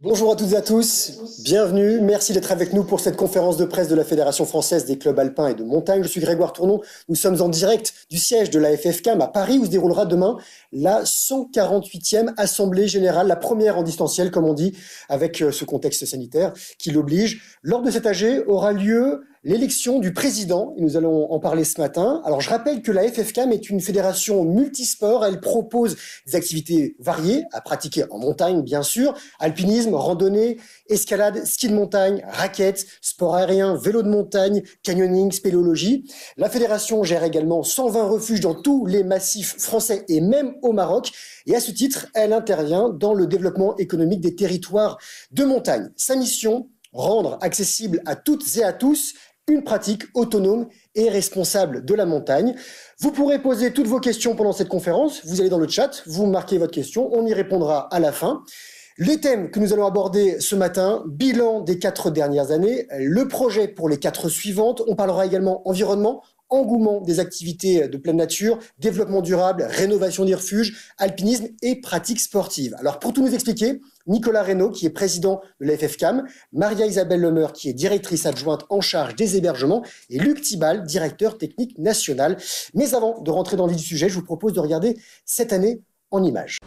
Bonjour à toutes et à tous, bienvenue, merci d'être avec nous pour cette conférence de presse de la Fédération française des clubs alpins et de montagne. Je suis Grégoire Tournon, nous sommes en direct du siège de la FFCAM à Paris où se déroulera demain la 148e Assemblée Générale, la première en distanciel comme on dit, avec ce contexte sanitaire qui l'oblige. Lors de cet AG aura lieu l'élection du président, et nous allons en parler ce matin. Alors je rappelle que la FFCAM est une fédération multisport, elle propose des activités variées à pratiquer en montagne bien sûr, alpinisme, randonnée, escalade, ski de montagne, raquettes, sport aérien, vélo de montagne, canyoning, spéléologie. La fédération gère également 120 refuges dans tous les massifs français et même au Maroc. Et à ce titre, elle intervient dans le développement économique des territoires de montagne. Sa mission, rendre accessible à toutes et à tous une pratique autonome et responsable de la montagne. Vous pourrez poser toutes vos questions pendant cette conférence. Vous allez dans le chat, vous marquez votre question, on y répondra à la fin. Les thèmes que nous allons aborder ce matin, bilan des 4 dernières années, le projet pour les 4 suivantes. On parlera également environnement, engouement des activités de pleine nature, développement durable, rénovation des refuges, alpinisme et pratiques sportives. Alors pour tout nous expliquer, Nicolas Reynaud, qui est président de la FFCAM, Maria-Isabelle Lemeur, qui est directrice adjointe en charge des hébergements, et Luc Thibal, directeur technique national. Mais avant de rentrer dans le vif du sujet, je vous propose de regarder cette année en images.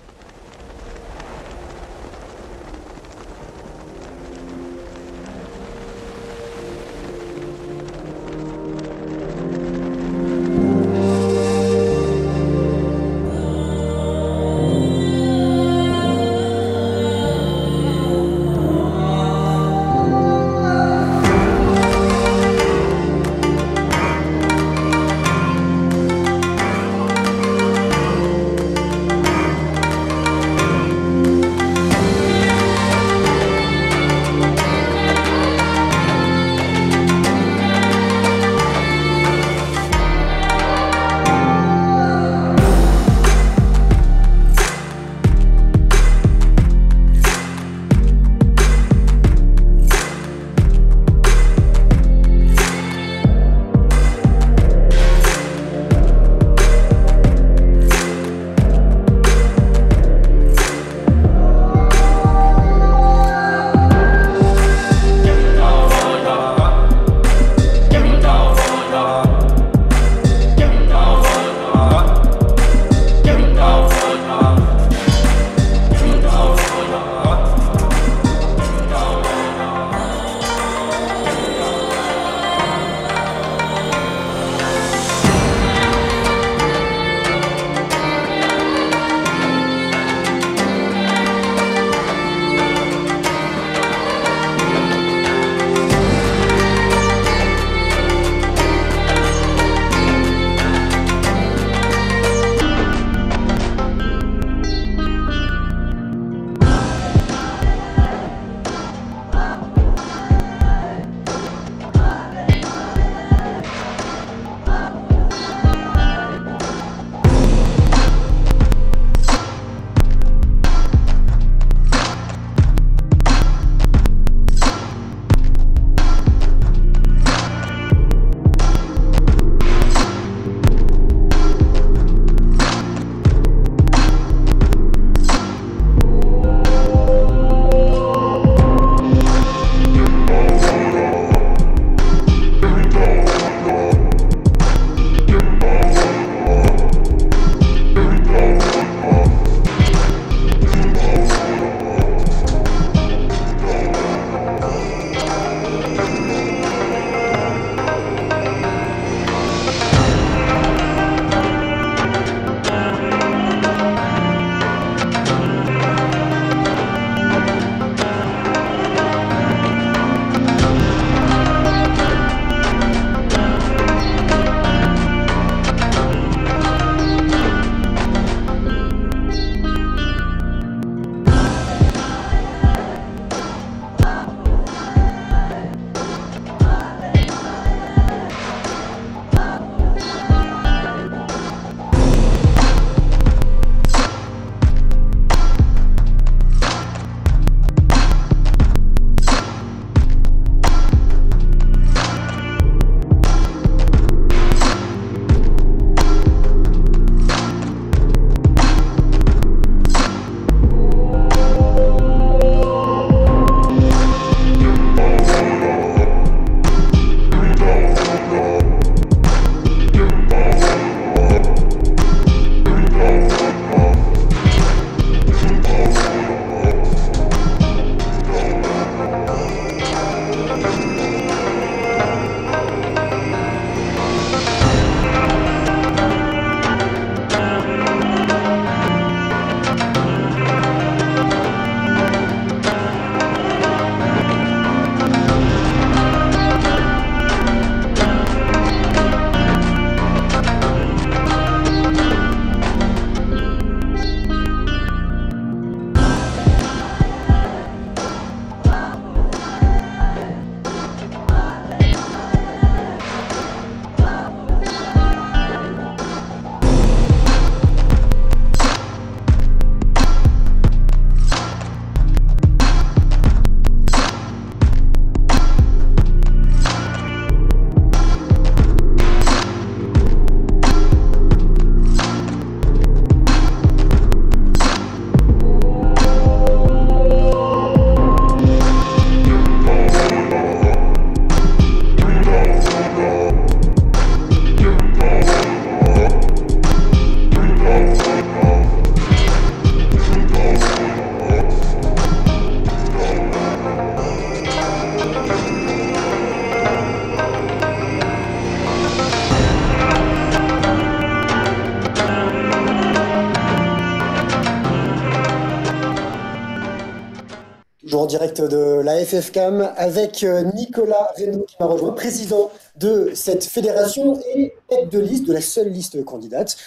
Toujours en direct de la FFCAM avec Nicolas Reynaud qui m'a rejoint, président de cette fédération et tête de liste, de la seule liste candidate.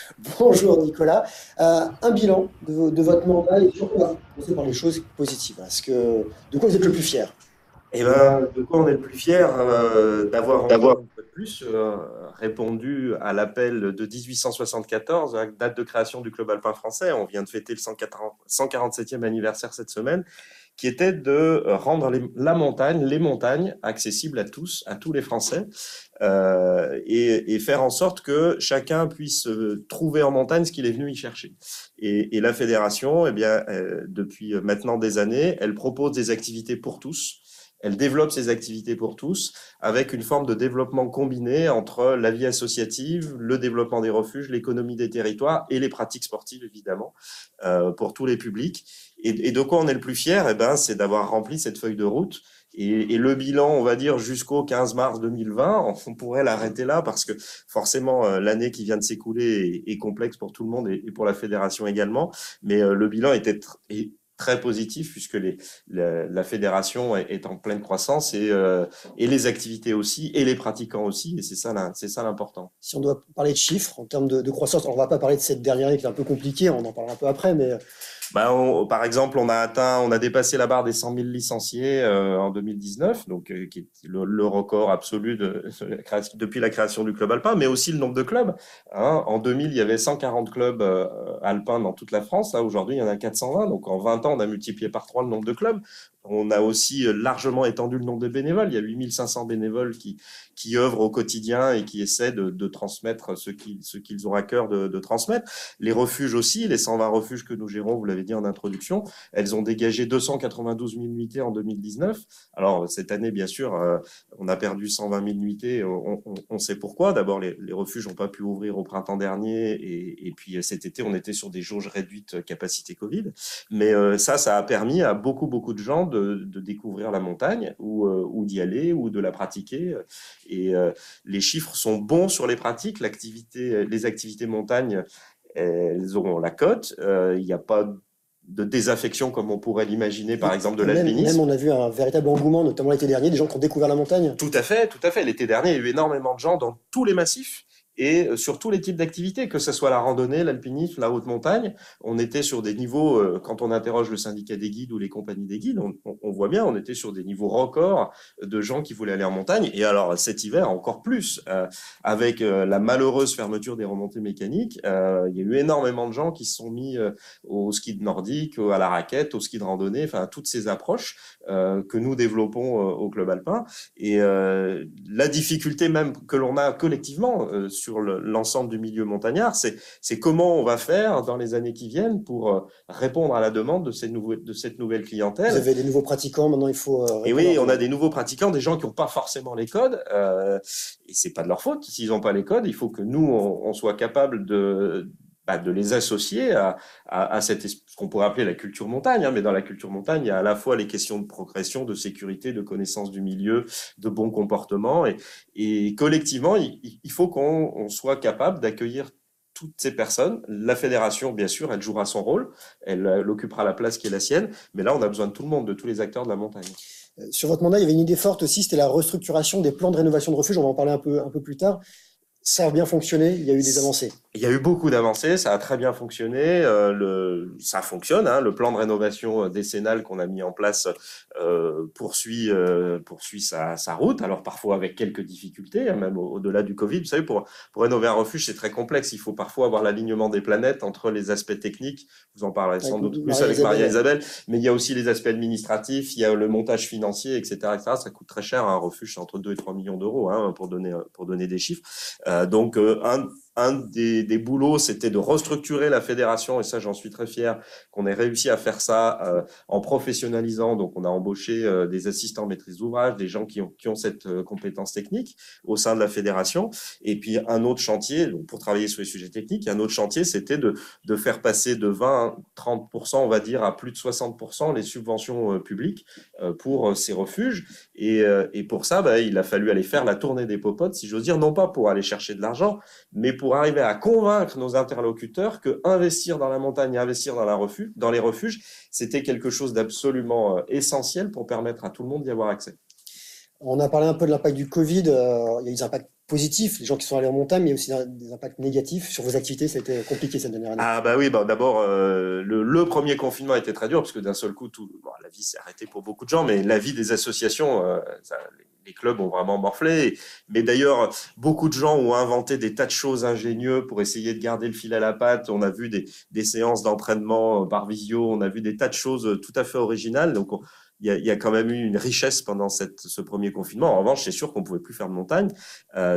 Bonjour Nicolas. Un bilan de votre mandat et surtout, on va commencer par les choses positives. De quoi vous êtes le plus fier? Eh ben, de quoi on est le plus fier d'avoir encore D'avoir. une fois de plus répondu à l'appel de 1874, la date de création du club alpin français. On vient de fêter le 147e anniversaire cette semaine, qui était de rendre la montagne, les montagnes, accessibles à tous, à tous les Français, et faire en sorte que chacun puisse trouver en montagne ce qu'il est venu y chercher. Et la fédération, eh bien, depuis maintenant des années, elle propose des activités pour tous. Elle développe ses activités pour tous avec une forme de développement combiné entre la vie associative, le développement des refuges, l'économie des territoires et les pratiques sportives, évidemment, pour tous les publics. Et de quoi on est le plus fier? Eh ben, c'est d'avoir rempli cette feuille de route. Et le bilan, on va dire, jusqu'au 15 mars 2020, on pourrait l'arrêter là parce que forcément, l'année qui vient de s'écouler est complexe pour tout le monde et pour la fédération également. Mais le bilan est très positif puisque la fédération est en pleine croissance et les activités aussi et les pratiquants aussi. Et c'est ça l'important. Si on doit parler de chiffres en termes de croissance, alors on ne va pas parler de cette dernière année qui est un peu compliquée, on en parlera un peu après, mais Par exemple, on a dépassé la barre des 100 000 licenciés en 2019, donc qui est le record absolu depuis la création du club alpin, mais aussi le nombre de clubs. Hein. En 2000, il y avait 140 clubs alpins dans toute la France. Là, aujourd'hui, il y en a 420. Donc, en 20 ans, on a multiplié par 3 le nombre de clubs. On a aussi largement étendu le nombre de bénévoles. Il y a 8500 bénévoles qui œuvrent au quotidien et qui essaient de transmettre ce qu'ils ont à cœur de transmettre. Les refuges aussi, les 120 refuges que nous gérons, vous l'avez dit en introduction, elles ont dégagé 292 000 nuitées en 2019. Alors, cette année, bien sûr, on a perdu 120 000 nuitées. On sait pourquoi. D'abord, les refuges n'ont pas pu ouvrir au printemps dernier et puis cet été, on était sur des jauges réduites capacité Covid. Mais ça a permis à beaucoup de gens de découvrir la montagne ou d'y aller ou de la pratiquer. Et les chiffres sont bons sur les pratiques. Les activités montagne, elles auront la cote. Il n'y a pas de désaffection comme on pourrait l'imaginer, par exemple, de même l'alpinisme. on a vu un véritable engouement, notamment l'été dernier, des gens qui ont découvert la montagne. Tout à fait, tout à fait. L'été dernier, il y a eu énormément de gens dans tous les massifs et sur tous les types d'activités, que ce soit la randonnée, l'alpinisme, la haute montagne. On était sur des niveaux, quand on interroge le syndicat des guides ou les compagnies des guides, on voit bien, on était sur des niveaux records de gens qui voulaient aller en montagne. Et alors cet hiver, encore plus, avec la malheureuse fermeture des remontées mécaniques, il y a eu énormément de gens qui se sont mis au ski de nordique, à la raquette, au ski de randonnée, enfin à toutes ces approches que nous développons au club alpin. Et la difficulté même que l'on a collectivement sur l'ensemble du milieu montagnard, c'est comment on va faire dans les années qui viennent pour répondre à la demande de cette nouvelle Vous clientèle. avez des nouveaux pratiquants, maintenant il faut Et répondre à oui, la on a demande. des nouveaux pratiquants, des gens qui n'ont pas forcément les codes, et c'est pas de leur faute. S'ils n'ont pas les codes, il faut que nous, on soit capable de les associer à ce qu'on pourrait appeler la culture montagne. Hein, mais dans la culture montagne, il y a à la fois les questions de progression, de sécurité, de connaissance du milieu, de bon comportement. Et collectivement, il faut qu'on soit capable d'accueillir toutes ces personnes. La fédération, bien sûr, elle jouera son rôle, elle occupera la place qui est la sienne, mais là, on a besoin de tout le monde, de tous les acteurs de la montagne. Sur votre mandat, il y avait une idée forte aussi, c'était la restructuration des plans de rénovation de refuge. On va en parler un peu plus tard. Ça a bien fonctionné, il y a eu des avancées. Il y a eu beaucoup d'avancées, ça a très bien fonctionné, ça fonctionne, hein, le plan de rénovation décennal qu'on a mis en place poursuit sa route, alors parfois avec quelques difficultés, hein, même au-delà du Covid. Vous savez, pour rénover un refuge, c'est très complexe, il faut parfois avoir l'alignement des planètes entre les aspects techniques, vous en parlerez Avec sans doute plus avec Maria-Isabelle. Maria-Isabelle, mais il y a aussi les aspects administratifs, il y a le montage financier, etc., etc. Ça coûte très cher, un refuge, c'est entre 2 et 3 millions d'euros, hein, pour donner des chiffres. Donc, un des boulots, c'était de restructurer la fédération, et ça, j'en suis très fier qu'on ait réussi à faire ça en professionnalisant. Donc, on a embauché des assistants maîtrise d'ouvrage, des gens qui ont cette compétence technique au sein de la fédération. Et puis, un autre chantier, donc, pour travailler sur les sujets techniques, un autre chantier, c'était de faire passer de 20-30%, on va dire, à plus de 60% les subventions publiques pour ces refuges. Et pour ça, il a fallu aller faire la tournée des popotes, si j'ose dire, non pas pour aller chercher de l'argent, mais pour arriver à convaincre nos interlocuteurs que investir dans la montagne et investir dans les refuges, c'était quelque chose d'absolument essentiel pour permettre à tout le monde d'y avoir accès. On a parlé un peu de l'impact du Covid. Il y a eu des impacts positifs, les gens qui sont allés en montagne, mais il y a aussi des impacts négatifs sur vos activités. Ça a été compliqué cette dernière année. Ah bah oui, bah d'abord le premier confinement a été très dur parce que d'un seul coup la vie s'est arrêtée pour beaucoup de gens, mais la vie des associations, les clubs ont vraiment morflé. Mais d'ailleurs, beaucoup de gens ont inventé des tas de choses ingénieuses pour essayer de garder le fil à la patte. On a vu des séances d'entraînement par visio, on a vu des tas de choses tout à fait originales. Donc il y a quand même eu une richesse pendant ce premier confinement. En revanche, c'est sûr qu'on pouvait plus faire de montagne,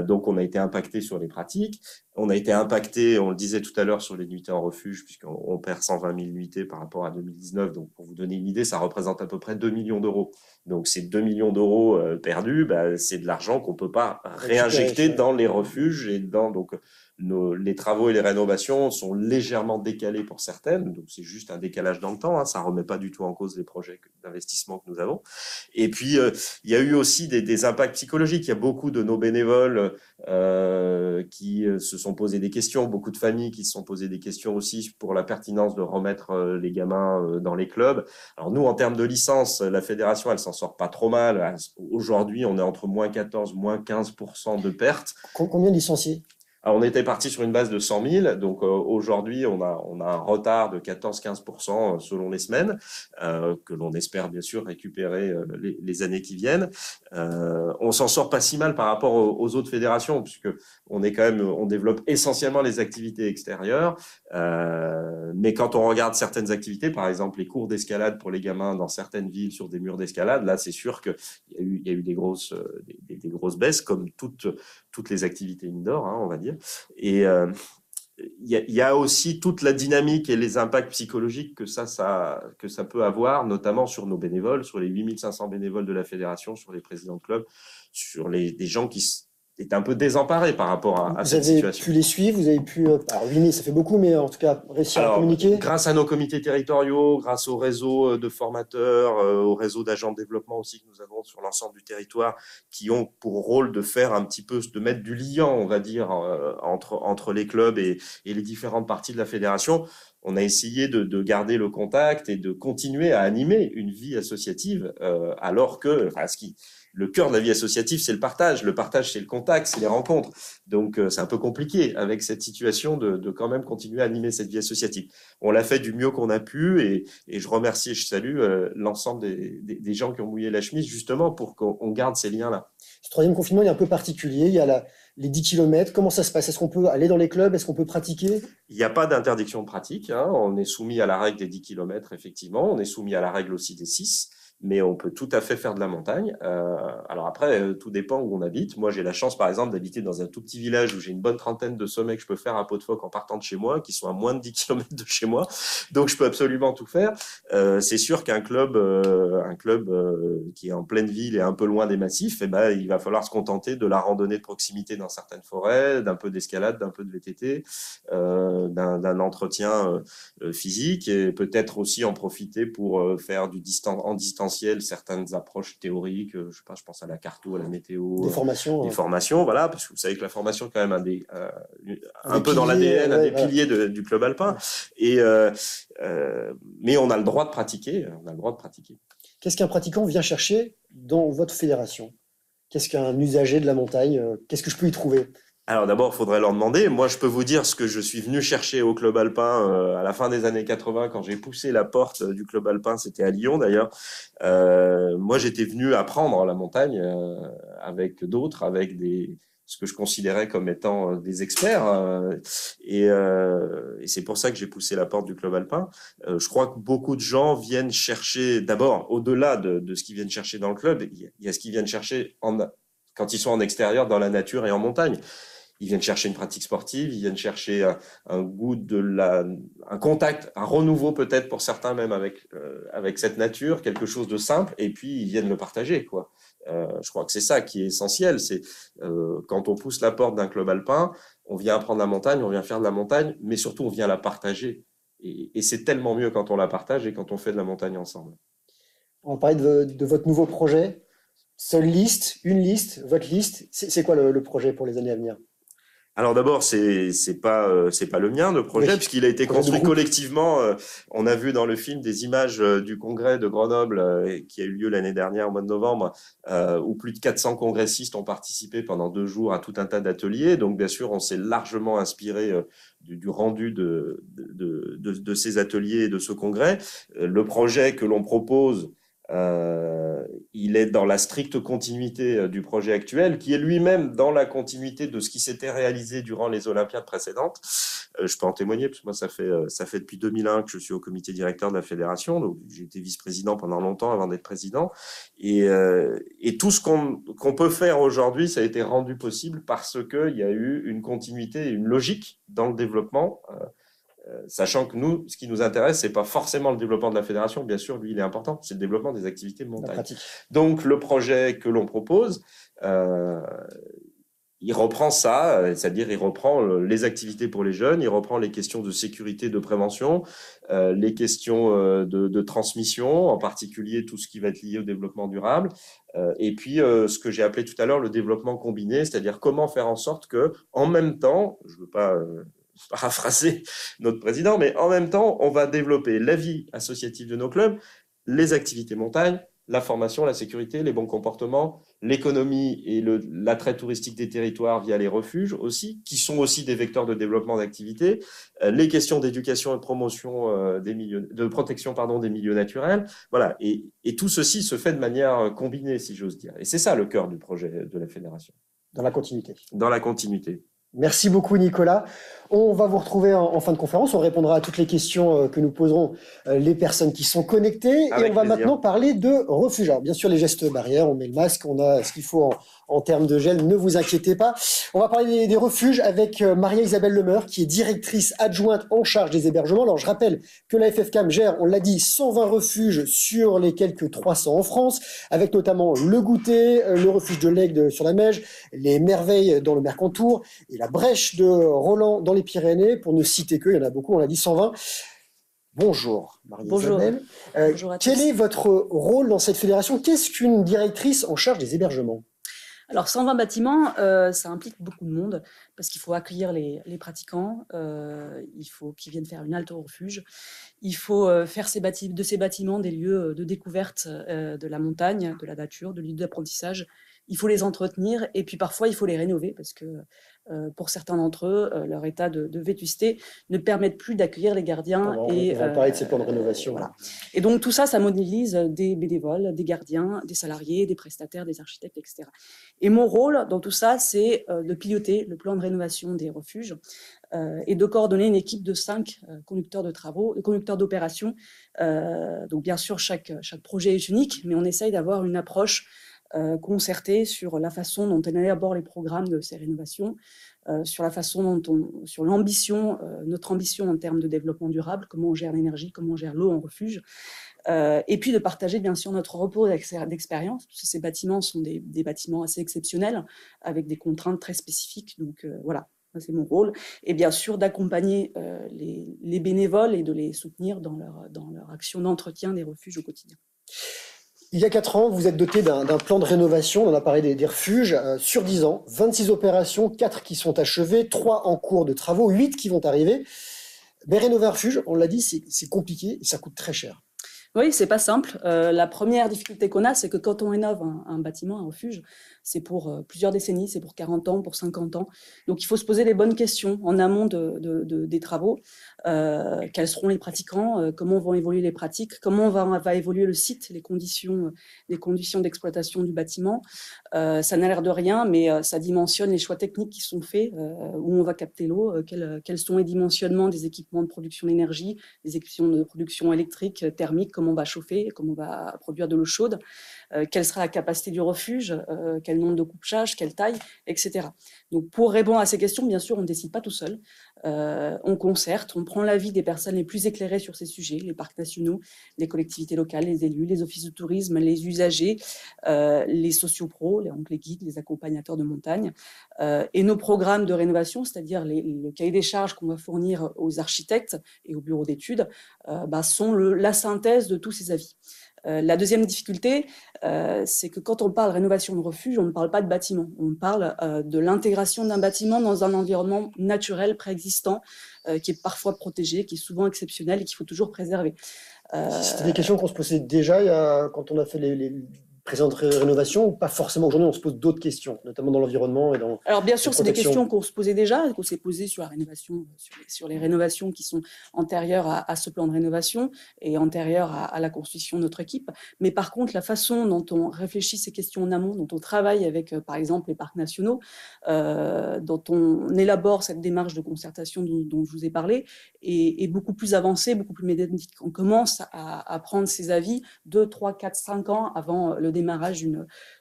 donc on a été impacté sur les pratiques. On a été impacté, on le disait tout à l'heure, sur les nuitées en refuge, puisqu'on perd 120 000 nuitées par rapport à 2019. Donc, pour vous donner une idée, ça représente à peu près 2 millions d'euros. Donc, ces 2 millions d'euros perdus, bah, c'est de l'argent qu'on ne peut pas réinjecter dans les refuges. Donc, les travaux et les rénovations sont légèrement décalés pour certaines. Donc, c'est juste un décalage dans le temps. Hein, ça ne remet pas du tout en cause les projets d'investissement que nous avons. Et puis, il y a eu aussi des impacts psychologiques. Il y a beaucoup de nos bénévoles qui se sont posé des questions, beaucoup de familles qui se sont posé des questions aussi pour la pertinence de remettre les gamins dans les clubs. Alors nous, en termes de licence, la fédération, elle s'en sort pas trop mal. Aujourd'hui, on est entre -14, -15% de pertes. Combien de licenciés? Alors, on était parti sur une base de 100 000, donc aujourd'hui on a un retard de 14-15% selon les semaines, que l'on espère bien sûr récupérer les années qui viennent. On s'en sort pas si mal par rapport aux autres fédérations, puisque on développe essentiellement les activités extérieures, mais quand on regarde certaines activités, par exemple les cours d'escalade pour les gamins dans certaines villes sur des murs d'escalade, là c'est sûr qu'il y a eu des grosses baisses, comme toutes les activités indoor, hein, on va dire. Et il y a aussi toute la dynamique et les impacts psychologiques que ça peut avoir, notamment sur nos bénévoles, sur les 8500 bénévoles de la fédération, sur les présidents de club, sur des gens qui étaient un peu désemparés par rapport à cette situation. Vous avez pu les suivre, vous avez pu... Alors 8000, ça fait beaucoup, mais en tout cas, réussir à communiquer. Grâce à nos comités territoriaux, grâce au réseau de formateurs, au réseau d'agents de développement aussi que nous avons sur l'ensemble du territoire, qui ont pour rôle de faire un petit peu, de mettre du liant, on va dire, entre les clubs et les différentes parties de la fédération, on a essayé de garder le contact et de continuer à animer une vie associative, alors que, le cœur de la vie associative, c'est le partage. Le partage, c'est le contact, c'est les rencontres. Donc, c'est un peu compliqué avec cette situation de quand même continuer à animer cette vie associative. On l'a fait du mieux qu'on a pu et je remercie et je salue l'ensemble des gens qui ont mouillé la chemise justement pour qu'on garde ces liens-là. Ce troisième confinement, il est un peu particulier. Il y a les 10 km. Comment ça se passe? Est-ce qu'on peut aller dans les clubs? Est-ce qu'on peut pratiquer? Il n'y a pas d'interdiction de pratique. Hein. On est soumis à la règle des 10 km, effectivement. On est soumis à la règle aussi des 6. Mais on peut tout à fait faire de la montagne. Alors après, tout dépend où on habite. Moi, j'ai la chance, par exemple, d'habiter dans un tout petit village où j'ai une bonne trentaine de sommets que je peux faire à Pot-de-Phoque en partant de chez moi, qui sont à moins de 10 km de chez moi. Donc, je peux absolument tout faire. C'est sûr qu'un club, qui est en pleine ville et un peu loin des massifs, eh ben, il va falloir se contenter de la randonnée de proximité dans certaines forêts, d'un peu d'escalade, d'un peu de VTT, d'un entretien physique et peut-être aussi en profiter pour faire en distanciel certaines approches théoriques, je pense à la carto, à la météo, des formations, voilà, parce que vous savez que la formation est quand même un peu dans l'ADN, des piliers du club alpin, mais on a le droit de pratiquer, Qu'est-ce qu'un pratiquant vient chercher dans votre fédération? Qu'est-ce qu'un usager de la montagne? Qu'est-ce que je peux y trouver? Alors d'abord, il faudrait leur demander. Moi, je peux vous dire ce que je suis venu chercher au club alpin à la fin des années 80, quand j'ai poussé la porte du club alpin, c'était à Lyon d'ailleurs. Moi, j'étais venu apprendre la montagne avec d'autres, avec ce que je considérais comme étant des experts. Et c'est pour ça que j'ai poussé la porte du club alpin. Je crois que beaucoup de gens viennent chercher, d'abord, au-delà de ce qu'ils viennent chercher dans le club, il y a ce qu'ils viennent chercher quand ils sont en extérieur, dans la nature et en montagne. Ils viennent chercher une pratique sportive, ils viennent chercher un goût un contact, un renouveau peut-être pour certains même avec cette nature, quelque chose de simple, et puis ils viennent le partager, quoi. Je crois que c'est ça qui est essentiel. C'est quand on pousse la porte d'un club alpin, on vient apprendre la montagne, on vient faire de la montagne, mais surtout on vient la partager. Et c'est tellement mieux quand on la partage et quand on fait de la montagne ensemble. On va parler de votre nouveau projet. Seule liste, une liste, votre liste. C'est quoi le projet pour les années à venir? Alors d'abord, c'est pas le mien le projet, Oui. puisqu'il a été construit collectivement. On a vu dans le film des images du congrès de Grenoble qui a eu lieu l'année dernière au mois de novembre, où plus de 400 congressistes ont participé pendant 2 jours à tout un tas d'ateliers. Donc bien sûr, on s'est largement inspiré du rendu de ces ateliers et de ce congrès. Le projet que l'on propose, il est dans la stricte continuité du projet actuel, qui est lui-même dans la continuité de ce qui s'était réalisé durant les Olympiades précédentes. Je peux en témoigner, parce que moi, ça fait depuis 2001 que je suis au comité directeur de la fédération, donc j'ai été vice-président pendant longtemps avant d'être président. Et tout ce qu'on peut faire aujourd'hui, ça a été rendu possible parce qu'il y a eu une continuité et une logique dans le développement. Sachant que nous, ce qui nous intéresse, c'est pas forcément le développement de la fédération, bien sûr, lui, il est important, c'est le développement des activités de montagne. Donc, le projet que l'on propose, il reprend ça, c'est-à-dire il reprend les activités pour les jeunes, il reprend les questions de sécurité, de prévention, les questions de transmission, en particulier tout ce qui va être lié au développement durable, et puis ce que j'ai appelé tout à l'heure le développement combiné, c'est-à-dire comment faire en sorte que, en même temps, je veux pas paraphraser notre président, mais en même temps, on va développer la vie associative de nos clubs, les activités montagne, la formation, la sécurité, les bons comportements, l'économie et l'attrait touristique des territoires via les refuges aussi, qui sont aussi des vecteurs de développement d'activités, les questions d'éducation et de promotion de protection des milieux naturels. Voilà. Et tout ceci se fait de manière combinée, si j'ose dire. Et c'est ça le cœur du projet de la fédération. Dans la continuité. Dans la continuité. Merci beaucoup, Nicolas. On va vous retrouver en fin de conférence. On répondra à toutes les questions que nous poseront les personnes qui sont connectées. Avec et on va plaisir. Maintenant parler de refuge. Alors, bien sûr, les gestes barrières, on met le masque, on a ce qu'il faut en termes de gel. Ne vous inquiétez pas. On va parler des refuges avec Maria-Isabelle Lemeur, qui est directrice adjointe en charge des hébergements. Alors, je rappelle que la FFCAM gère, on l'a dit, 120 refuges sur les quelques 300 en France, avec notamment le Goûter, le refuge de l'Aigle sur la Meije, les Merveilles dans le Mercantour et la Brèche de Roland dans les Pyrénées, pour ne citer que, il y en a beaucoup, on l'a dit 120. Bonjour, Marie-Isabelle. Bonjour à tous. Quel est votre rôle dans cette fédération? Qu'est-ce qu'une directrice en charge des hébergements? Alors, 120 bâtiments, ça implique beaucoup de monde, parce qu'il faut accueillir les pratiquants, il faut qu'ils viennent faire une halte au refuge, il faut faire de ces bâtiments des lieux de découverte de la montagne, de la nature, de lieux d'apprentissage. Il faut les entretenir et puis parfois il faut les rénover parce que pour certains d'entre eux, leur état de vétusté ne permet plus d'accueillir les gardiens. On va parler de ces plans de rénovation. Voilà. Et donc tout ça, ça mobilise des bénévoles, des gardiens, des salariés, des prestataires, des architectes, etc. Et mon rôle dans tout ça, c'est de piloter le plan de rénovation des refuges et de coordonner une équipe de 5 conducteurs de travaux, conducteurs d'opérations. Donc bien sûr, chaque projet est unique, mais on essaye d'avoir une approche concertée sur la façon dont on élabore les programmes de ces rénovations, sur la façon sur l'ambition, notre ambition en termes de développement durable, comment on gère l'énergie, comment on gère l'eau en refuge, et puis de partager bien sûr notre retour d'expérience, parce que ces bâtiments sont des bâtiments assez exceptionnels, avec des contraintes très spécifiques, donc voilà. C'est mon rôle, et bien sûr d'accompagner les bénévoles et de les soutenir dans leur action d'entretien des refuges au quotidien. Il y a 4 ans, vous êtes doté d'un plan de rénovation, on en a parlé des refuges, sur 10 ans, 26 opérations, 4 qui sont achevées, 3 en cours de travaux, 8 qui vont arriver. Mais rénover un refuge, on l'a dit, c'est compliqué et ça coûte très cher. Oui, c'est pas simple. La première difficulté qu'on a, c'est que quand on rénove un bâtiment, un refuge, c'est pour plusieurs décennies, c'est pour 40 ans, pour 50 ans. Donc, il faut se poser les bonnes questions en amont des travaux. Quels seront les pratiquants? Comment vont évoluer les pratiques? Comment va évoluer le site, les conditions d'exploitation du bâtiment? Ça n'a l'air de rien, mais ça dimensionne les choix techniques qui sont faits, où on va capter l'eau, quels sont les dimensionnements des équipements de production d'énergie, des équipements de production électrique, thermique, comment on va chauffer, comment on va produire de l'eau chaude, quelle sera la capacité du refuge, quel nombre de couchages, quelle taille, etc. Donc pour répondre à ces questions, bien sûr, on ne décide pas tout seul. On concerte, on prend l'avis des personnes les plus éclairées sur ces sujets, les parcs nationaux, les collectivités locales, les élus, les offices de tourisme, les usagers, les sociopros, les guides, les accompagnateurs de montagne, et nos programmes de rénovation, c'est-à-dire le cahier des charges qu'on va fournir aux architectes et aux bureaux d'études, sont la synthèse de tous ces avis. La deuxième difficulté, c'est que quand on parle rénovation de refuge, on ne parle pas de bâtiment. On parle de l'intégration d'un bâtiment dans un environnement naturel préexistant, qui est parfois protégé, qui est souvent exceptionnel et qu'il faut toujours préserver. C'était des questions qu'on se posait déjà quand on a fait les précédentes rénovations, ou pas forcément aujourd'hui, on se pose d'autres questions, notamment dans l'environnement et dans Alors bien sûr, c'est des protection. questions qu'on se posait déjà, qu'on s'est posées sur la rénovation, sur les rénovations qui sont antérieures à ce plan de rénovation et antérieures à la construction de notre équipe. Mais par contre, la façon dont on réfléchit ces questions en amont, dont on travaille avec, par exemple, les parcs nationaux, dont on élabore cette démarche de concertation dont je vous ai parlé, est beaucoup plus avancée, beaucoup plus méthodique. On commence à prendre ces avis 2, 3, 4, 5 ans avant le démarrage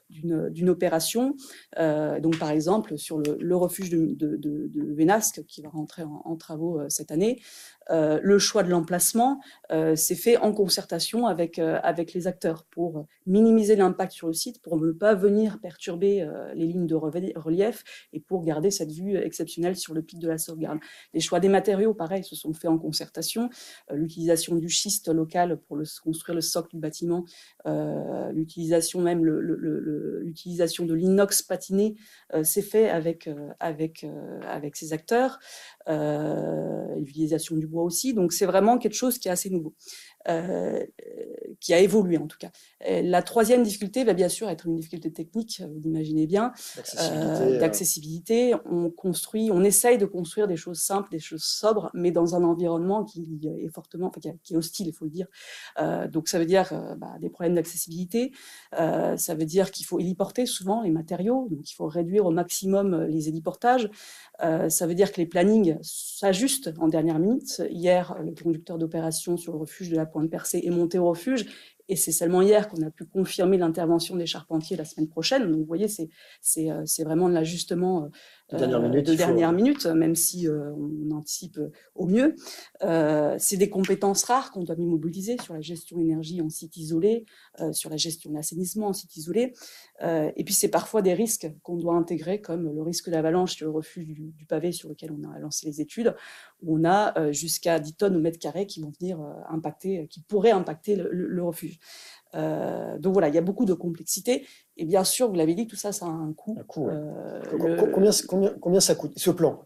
d'une opération. Donc, par exemple, sur le refuge de Vénasque, qui va rentrer en travaux cette année, le choix de l'emplacement s'est fait en concertation avec les acteurs pour minimiser l'impact sur le site, pour ne pas venir perturber les lignes de relief et pour garder cette vue exceptionnelle sur le pic de la sauvegarde. Les choix des matériaux, pareil, se sont faits en concertation. L'utilisation du schiste local pour construire le socle du bâtiment, l'utilisation même l'utilisation de l'inox patiné s'est fait avec ces acteurs, l'utilisation du bois aussi. Donc c'est vraiment quelque chose qui est assez nouveau, qui a évolué en tout cas. Et la troisième difficulté va bien sûr être une difficulté technique, vous l'imaginez bien, d'accessibilité. On essaye de construire des choses simples, des choses sobres, mais dans un environnement qui est fortement, enfin, qui est hostile, il faut le dire. Donc ça veut dire des problèmes d'accessibilité, ça veut dire qu'il faut héliporter souvent les matériaux, donc il faut réduire au maximum les héliportages. Ça veut dire que les plannings s'ajustent en dernière minute. Hier, le conducteur d'opération sur le refuge de la Pointe Percée est monté au refuge. Et c'est seulement hier qu'on a pu confirmer l'intervention des charpentiers la semaine prochaine. Donc, vous voyez, c'est vraiment de l'ajustement de dernière minute, même si on anticipe au mieux. C'est des compétences rares qu'on doit mobiliser sur la gestion énergie en site isolé, sur la gestion de l'assainissement en site isolé. Et puis, c'est parfois des risques qu'on doit intégrer, comme le risque d'avalanche sur le refuge du pavé sur lequel on a lancé les études, où on a jusqu'à 10 tonnes au mètre carré qui vont venir qui pourraient impacter le refuge. Donc voilà, il y a beaucoup de complexité. Et bien sûr, vous l'avez dit, tout ça, ça a un coût. Combien ça coûte, ce plan?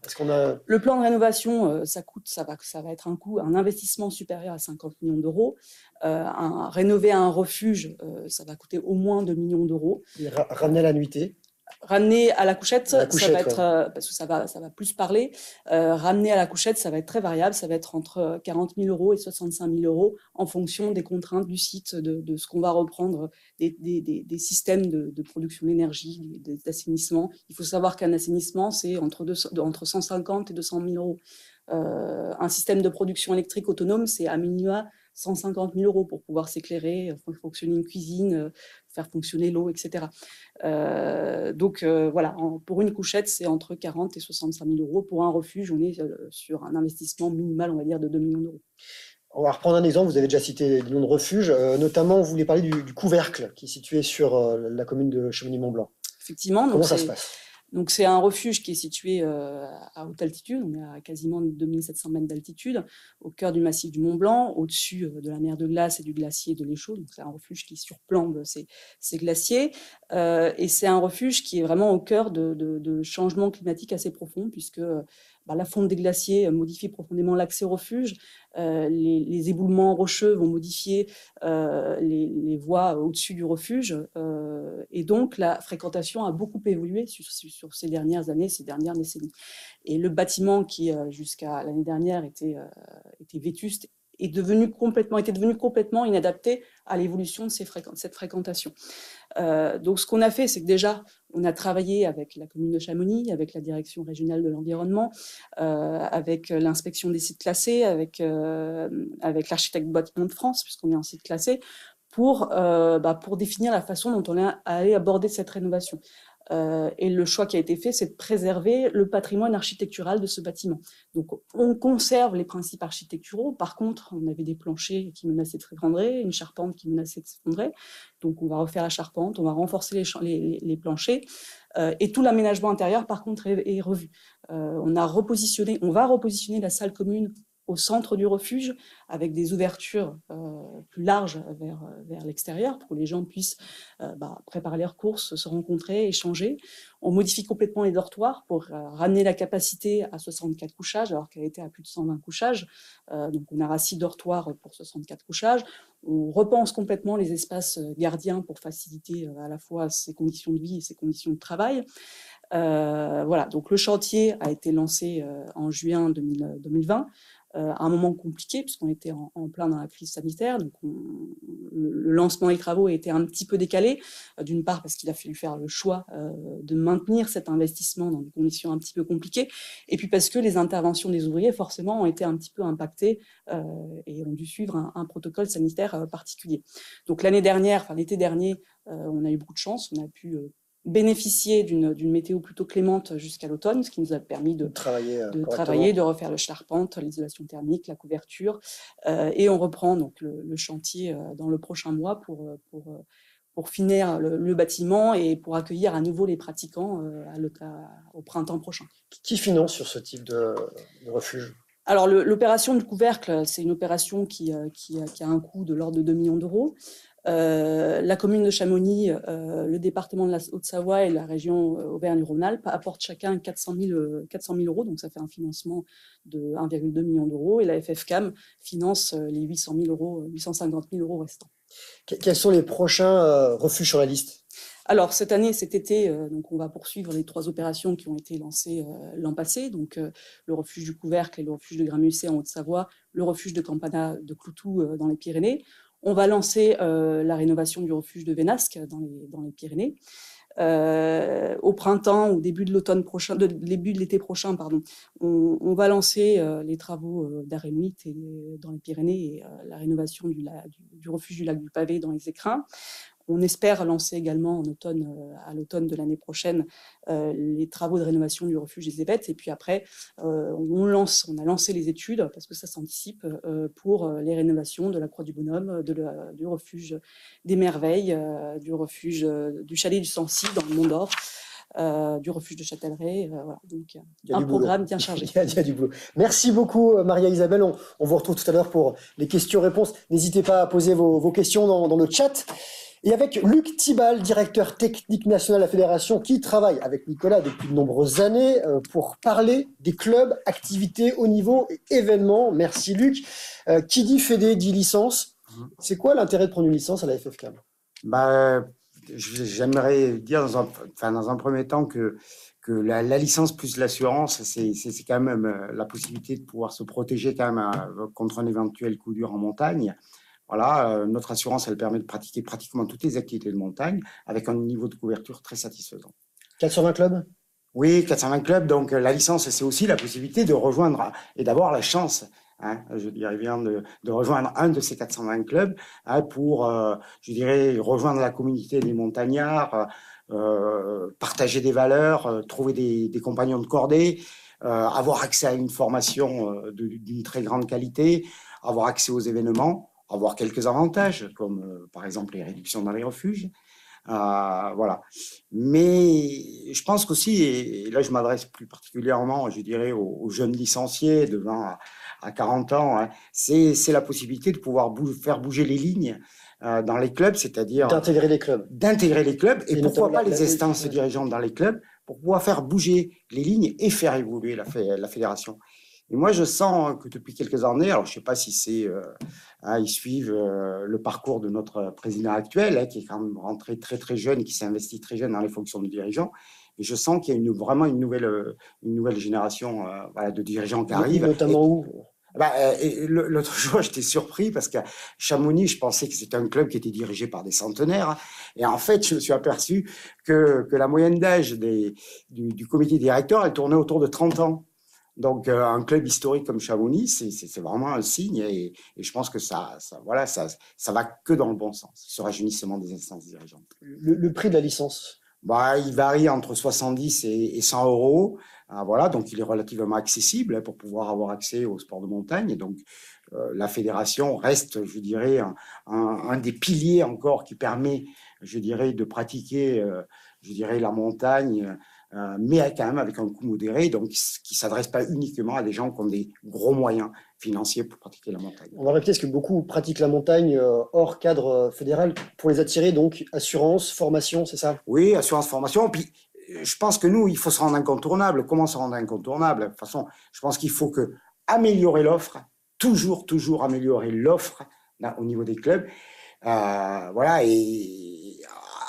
Le plan de rénovation, ça va être un investissement supérieur à 50 millions d'euros. Rénover un refuge, ça va coûter au moins 2 millions d'euros. Ramener à la nuitée? Ramener à la couchette, ça va être, parce que ça va plus parler, ramener à la couchette, ça va être très variable, ça va être entre 40 000 euros et 65 000 euros en fonction des contraintes du site, de ce qu'on va reprendre, des systèmes de production d'énergie, d'assainissement. Il faut savoir qu'un assainissement, c'est entre 150 et 200 000 euros. Un système de production électrique autonome, c'est à minima 150 000 euros pour pouvoir s'éclairer, faire fonctionner une cuisine, faire fonctionner l'eau, etc. Donc voilà, pour une couchette, c'est entre 40 et 65 000 euros. Pour un refuge, on est sur un investissement minimal, on va dire, de 2 millions d'euros. On va reprendre un exemple, vous avez déjà cité des noms de refuges, notamment vous voulez parler du couvercle qui est situé sur la commune de Chamonix-Mont-Blanc. Effectivement. Comment ça se passe? Donc, c'est un refuge qui est situé à haute altitude, on est à quasiment 2700 mètres d'altitude, au cœur du massif du Mont Blanc, au-dessus de la mer de glace et du glacier de l'Échaud. Donc, c'est un refuge qui surplombe ces glaciers. Et c'est un refuge qui est vraiment au cœur de changements climatiques assez profonds, puisque la fonte des glaciers modifie profondément l'accès au refuge. Les éboulements rocheux vont modifier les voies au-dessus du refuge. Et donc, la fréquentation a beaucoup évolué sur ces dernières années, ces dernières décennies. Et le bâtiment qui, jusqu'à l'année dernière, était vétuste, était devenu complètement inadapté à l'évolution de cette fréquentation. Donc, ce qu'on a fait, c'est que déjà, on a travaillé avec la commune de Chamonix, avec la direction régionale de l'environnement, avec l'inspection des sites classés, avec l'architecte bâtiment de France, puisqu'on est en site classé, pour définir la façon dont on allait aborder cette rénovation. Et le choix qui a été fait, c'est de préserver le patrimoine architectural de ce bâtiment. Donc, on conserve les principes architecturaux. Par contre, on avait des planchers qui menaçaient de s'effondrer, une charpente qui menaçait de s'effondrer. Donc, on va refaire la charpente, on va renforcer les planchers. Et tout l'aménagement intérieur, par contre, est revu. On va repositionner la salle commune au centre du refuge, avec des ouvertures plus larges vers l'extérieur, pour que les gens puissent préparer leurs courses, se rencontrer, échanger. On modifie complètement les dortoirs pour ramener la capacité à 64 couchages, alors qu'elle était à plus de 120 couchages. Donc on aura 6 dortoirs pour 64 couchages. On repense complètement les espaces gardiens pour faciliter à la fois ses conditions de vie et ses conditions de travail. Voilà, donc le chantier a été lancé en juin 2020, à un moment compliqué puisqu'on était en plein dans la crise sanitaire. Donc le lancement des travaux a été un petit peu décalé, d'une part parce qu'il a fallu faire le choix de maintenir cet investissement dans des conditions un petit peu compliquées, et puis parce que les interventions des ouvriers forcément ont été un petit peu impactées et ont dû suivre un protocole sanitaire particulier. Donc l'été dernier, on a eu beaucoup de chance, on a pu bénéficier d'une météo plutôt clémente jusqu'à l'automne, ce qui nous a permis de travailler, de refaire le charpente, l'isolation thermique, la couverture, et on reprend donc le chantier dans le prochain mois pour finir le bâtiment et pour accueillir à nouveau les pratiquants au printemps prochain. Qui finance sur ce type de refuge ? Alors, l'opération du couvercle, c'est une opération qui a un coût de l'ordre de 2 millions d'euros. La commune de Chamonix, le département de la Haute-Savoie et la région Auvergne-Rhône-Alpes apportent chacun 400 000 euros, donc ça fait un financement de 1,2 million d'euros, et la FFCAM finance les 850 000 euros restants. Quels sont les prochains refuges sur la liste ? Alors, cet été, donc on va poursuivre les 3 opérations qui ont été lancées l'an passé, donc le refuge du Couvercle et le refuge de Gramusset en Haute-Savoie, le refuge de Campana de Cloutou dans les Pyrénées. On va lancer la rénovation du refuge de Vénasque dans les Pyrénées. Au printemps, au début de l'automne prochain, début de l'été prochain, on va lancer les travaux d'Arénuit dans les Pyrénées et la rénovation du refuge du lac du Pavé dans les Écrins. On espère lancer également à l'automne de l'année prochaine les travaux de rénovation du refuge des Évettes. Et puis après, on a lancé les études, parce que ça s'anticipe, pour les rénovations de la Croix du Bonhomme, du refuge des Merveilles, du refuge du Chalet du Sancy dans le Mont d'Or, du refuge de Châtellerault. Voilà. Donc, un programme bien chargé. Il y a du boulot. Merci beaucoup, Maria-Isabelle. On vous retrouve tout à l'heure pour les questions-réponses. N'hésitez pas à poser vos questions dans le chat. Et avec Luc Thibal, directeur technique national de la fédération, qui travaille avec Nicolas depuis de nombreuses années pour parler des clubs, activités, haut niveau et événements. Merci Luc. Qui dit fédé dit licence. C'est quoi l'intérêt de prendre une licence à la FFCAM ? J'aimerais dire dans un premier temps que la licence plus l'assurance, c'est quand même la possibilité de pouvoir se protéger quand même contre un éventuel coup dur en montagne. Voilà, notre assurance, elle permet de pratiquer pratiquement toutes les activités de montagne avec un niveau de couverture très satisfaisant. 420 clubs ? Oui, 420 clubs. Donc, la licence, c'est aussi la possibilité de rejoindre et d'avoir la chance, je dirais bien, de rejoindre un de ces 420 clubs pour, je dirais, rejoindre la communauté des montagnards, partager des valeurs, trouver des compagnons de cordée, avoir accès à une formation d'une très grande qualité, avoir accès aux événements, avoir quelques avantages, comme par exemple les réductions dans les refuges. Voilà. Mais je pense qu'aussi, et là je m'adresse plus particulièrement, je dirais, aux jeunes licenciés de 20 à 40 ans, c'est la possibilité de pouvoir faire bouger les lignes dans les clubs, c'est-à-dire d'intégrer les clubs, et pourquoi pas les instances dirigeantes dans les clubs, pour pouvoir faire bouger les lignes et faire évoluer la fédération. Et moi, je sens que depuis quelques années, alors je ne sais pas si ils suivent le parcours de notre président actuel, qui est quand même rentré très très jeune, qui s'est investi très jeune dans les fonctions de dirigeant. Et je sens qu'il y a vraiment une nouvelle génération de dirigeants qui arrivent. Notamment où ? L'autre jour, j'étais surpris parce qu'à Chamonix, je pensais que c'était un club qui était dirigé par des centenaires. Et en fait, je me suis aperçu que la moyenne d'âge du comité directeur, elle tournait autour de 30 ans. Donc, un club historique comme Chamonix, c'est vraiment un signe et je pense que ça va que dans le bon sens, ce rajeunissement des instances dirigeantes. Le prix de la licence ? Il varie entre 70 et 100 euros. Voilà, donc il est relativement accessible pour pouvoir avoir accès au sport de montagne. Et donc, la fédération reste, je dirais, un des piliers encore qui permet, je dirais, de pratiquer, je dirais, la montagne mais quand même avec un coût modéré, donc qui ne s'adresse pas uniquement à des gens qui ont des gros moyens financiers pour pratiquer la montagne. On va répéter, est-ce que beaucoup pratiquent la montagne hors cadre fédéral pour les attirer, donc assurance, formation, c'est ça? Oui, assurance, formation. Puis, je pense que nous, il faut se rendre incontournable. Comment se rendre incontournable? De toute façon, je pense qu'il faut améliorer l'offre, toujours améliorer l'offre au niveau des clubs. Voilà, et